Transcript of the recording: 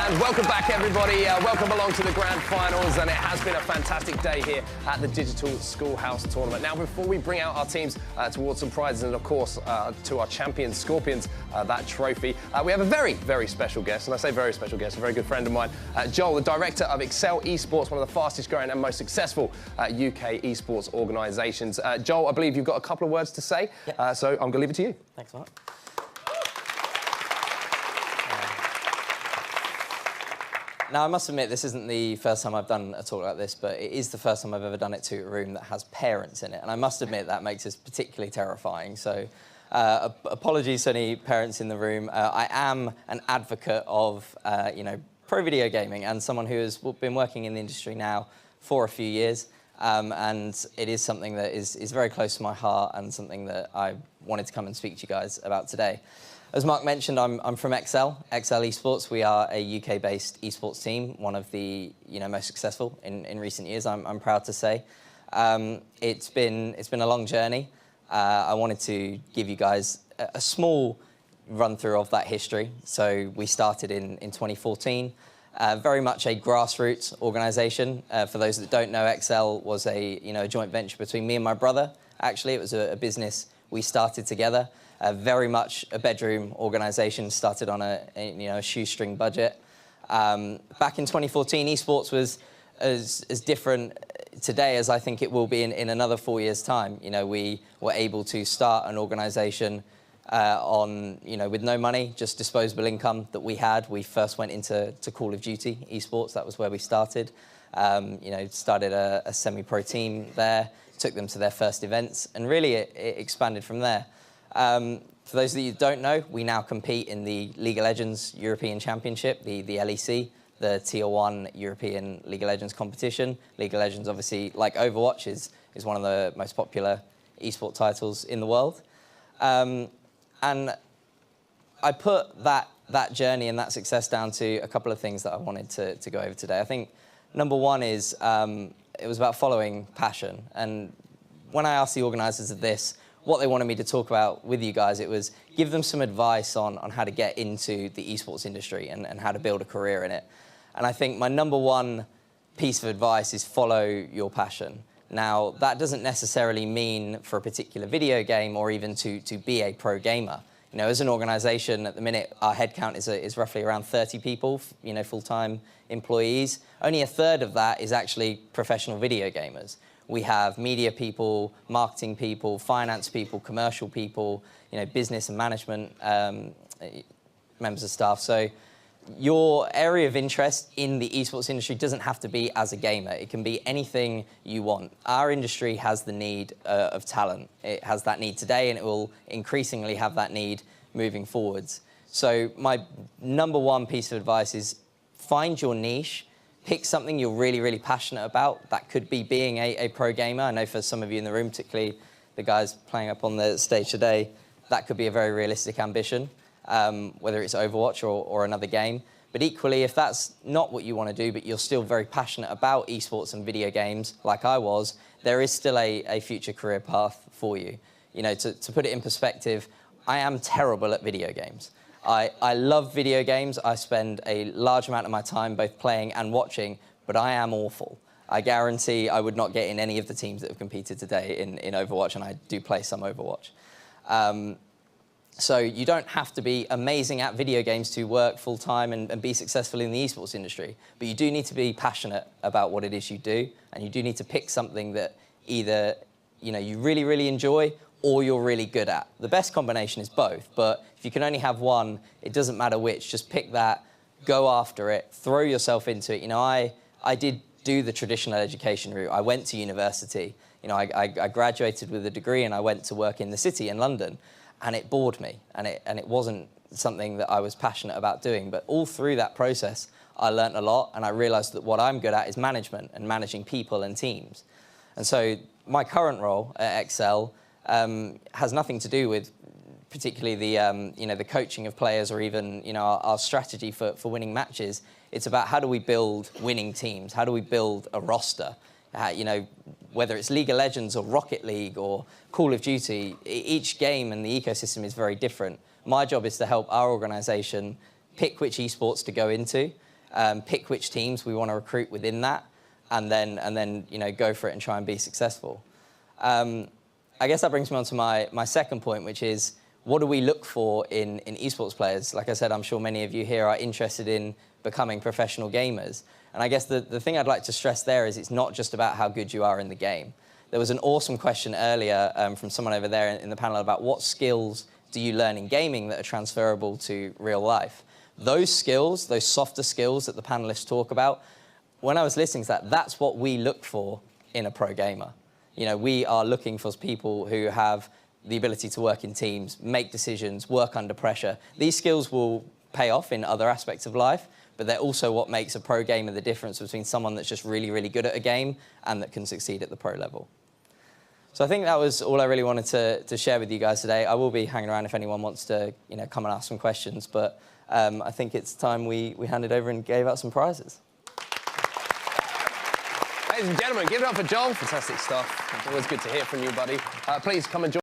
And welcome back, everybody. Welcome along to the grand finals, and it has been a fantastic day here at the Digital Schoolhouse tournament. Now, before we bring out our teams towards some prizes, and of course to our champions, Scorpions, that trophy, we have a very, very special guest, and I say very special guest, a very good friend of mine, Joel, the director of Excel Esports, one of the fastest growing and most successful UK esports organisations. Joel, I believe you've got a couple of words to say, so I'm going to leave it to you. Thanks, Mark. Now, I must admit, this isn't the first time I've done a talk like this, but it is the first time I've ever done it to a room that has parents in it. And I must admit, that makes this particularly terrifying. So apologies to any parents in the room. I am an advocate of, pro video gaming and someone who has been working in the industry now for a few years. And it is something that is very close to my heart and something that I wanted to come and speak to you guys about today. As Mark mentioned, I'm from Excel Esports. We are a UK-based esports team, one of the most successful in recent years, I'm proud to say. It's been a long journey. I wanted to give you guys a small run-through of that history. So we started in 2014, very much a grassroots organisation. For those that don't know, Excel was a joint venture between me and my brother. Actually, it was a business we started together. Very much a bedroom organisation, started on a shoestring budget. Back in 2014, esports was as different today as I think it will be in another 4 years' time. We were able to start an organisation with no money, just disposable income that we had. We first went into Call of Duty esports. That was where we started. Started a semi-pro team there, took them to their first events, and really it expanded from there. For those of you who don't know, we now compete in the League of Legends European Championship, the LEC, the Tier 1 European League of Legends competition. League of Legends, obviously, like Overwatch, is one of the most popular esport titles in the world. And I put that journey and that success down to a couple of things that I wanted to go over today. I think number one is it was about following passion. And when I asked the organisers of this what they wanted me to talk about with you guys, it was give them some advice on how to get into the esports industry and how to build a career in it. And I think my number one piece of advice is follow your passion. Now, that doesn't necessarily mean for a particular video game or even to be a pro gamer. As an organisation at the minute, our headcount is roughly around 30 people, full-time employees. Only a third of that is actually professional video gamers. We have media people, marketing people, finance people, commercial people, business and management members of staff. So your area of interest in the esports industry doesn't have to be as a gamer. It can be anything you want. Our industry has the need of talent. It has that need today, and it will increasingly have that need moving forwards. So my number one piece of advice is find your niche. Pick something you're really, really passionate about. That could be being a pro gamer. I know for some of you in the room, particularly the guys playing up on the stage today, that could be a very realistic ambition, whether it's Overwatch or another game. But equally, if that's not what you want to do, but you're still very passionate about esports and video games, like I was, there is still a future career path for you. To put it in perspective, I am terrible at video games. I love video games. I spend a large amount of my time both playing and watching, but I am awful. I guarantee I would not get in any of the teams that have competed today in Overwatch, and I do play some Overwatch. So you don't have to be amazing at video games to work full-time and be successful in the esports industry, but you do need to be passionate about what it is you do, and you do need to pick something that either you really, really enjoy or you're really good at. The best combination is both, but if you can only have one, it doesn't matter which. Just pick that, go after it, throw yourself into it. I did do the traditional education route. I went to university. I graduated with a degree and I went to work in the city in London, and it bored me, and it wasn't something that I was passionate about doing. But all through that process, I learned a lot, and I realized that what I'm good at is management and managing people and teams. And so my current role at Excel has nothing to do with particularly the coaching of players or even our strategy for winning matches. It's about how do we build winning teams? How do we build a roster? Whether it's League of Legends or Rocket League or Call of Duty, each game and the ecosystem is very different. My job is to help our organisation pick which esports to go into pick which teams we want to recruit within that, and then go for it and try and be successful. I guess that brings me on to my second point, which is, what do we look for in esports players? Like I said, I'm sure many of you here are interested in becoming professional gamers. And I guess the thing I'd like to stress there is, it's not just about how good you are in the game. There was an awesome question earlier from someone over there in the panel about what skills do you learn in gaming that are transferable to real life. Those skills, those softer skills that the panelists talk about, when I was listening to that, that's what we look for in a pro gamer. We are looking for people who have the ability to work in teams, make decisions, work under pressure. These skills will pay off in other aspects of life, but they're also what makes a pro gamer the difference between someone that's just really, really good at a game and that can succeed at the pro level. So I think that was all I really wanted to share with you guys today. I will be hanging around if anyone wants to come and ask some questions, but I think it's time we handed over and gave out some prizes. Ladies and gentlemen, give it up for Joel. Fantastic stuff. It's always good to hear from you, buddy. Please come and join